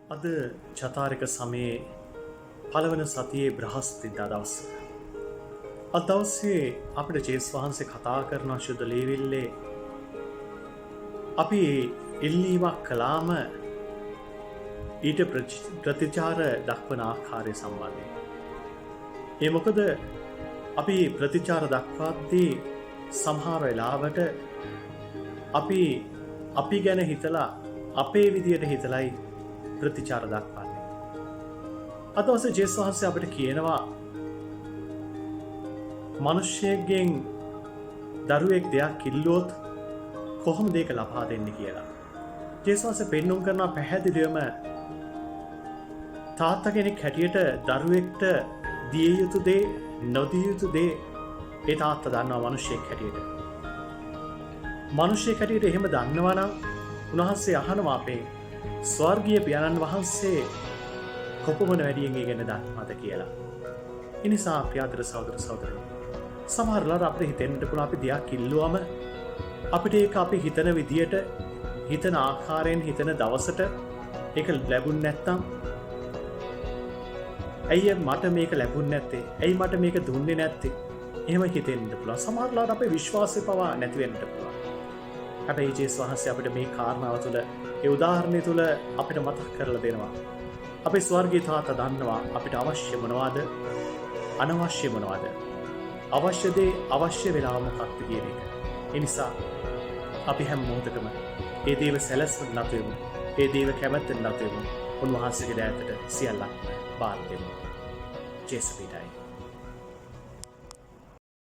අද චතාරික සමයේ පළවන සතියේ බ්‍රහස්පතින්දා දවස. අද දවසේ අපිට ජේසුස් වහන්සේ කතා කරන ශුද්ධ ලේවිල්ලේ අපි ඉල්ලීමක් කළාම ඊට ප්‍රතිචාර දක්වන ආකාරය සම්බන්ධයෙන්. ඒ මොකද අපි ප්‍රතිචාර දක්වද්දී සමහර වෙලාවට අපි ගැන හිතලා අපේ විදියට හිතලයි ප්‍රතිචාර දක්වන්නේ. අද දවසේ ජේසුස් වහන්සේ අපිට කියනවා මිනිස්සෙක්ගෙන් දරුවෙක් දෙයක් ඉල්ලුවොත් කොහොමද ඒක ලබා දෙන්නේ කියලා. ජේසුස් වහන්සේ පෙන්වුම් කරන පැහැදිලිවම තාත්තා කෙනෙක් හැටියට දරුවෙක්ට දිය යුතු දේ නොදිය යුතු දේ ඒ තාත්තා දන්නවා මිනිස්සෙක් හැටියට. මිනිස්සෙක් හැටියට එහෙම දන්නවා නම් උන්වහන්සේ අහනවා අපේ ස්වර්ගීය පියාණන් වහන්සේ කොපමණ වැඩියෙන් ඒ ගැන දන්නවද කියලා. ඒ නිසා ප්‍රියාදර සහෝදර සහෝදරයෝ සමහර වෙලාවට අපිට හිතෙන්නට පුළුවන් අපි දෙයක් ඉල්ලුවම අපිට ඒක අපි හිතන විදියට හිතන ආකාරයෙන් හිතන දවසට ඒක ලැබුණ නැත්නම් ඇයි මට මේක ලැබුණ නැත්තේ? ඇයි මට මේක දුන්නේ නැත්තේ? එහෙම හිතෙන්න පුළුවන්. සමහර වෙලාවට අපේ විශ්වාසය පවා නැති වෙන්නට පුළුවන්. හැබැයි ජේසුස් වහන්සේ අපිට මේ කාරණාව තුළ ඒ උදාහරණය තුළ අපිට මතක් කරලා දෙනවා. අපේ ස්වර්ගීය තාත්තා දන්නවා අපිට අවශ්‍ය මොනවද? අනවශ්‍ය මොනවද? අවශ්‍ය දේ අවශ්‍ය වෙලාව මොකක්ද කියන එක. ඒ නිසා අපි හැම මොහොතකම ඒ දේව සැලැස්මට නතු වෙමු. ඒ දේව කැමැත්තට නතු වෙමු. උන්වහන්සේගේ දෑතට සියල්ලක් බාර දෙමු. ජේසුස් පිටයි.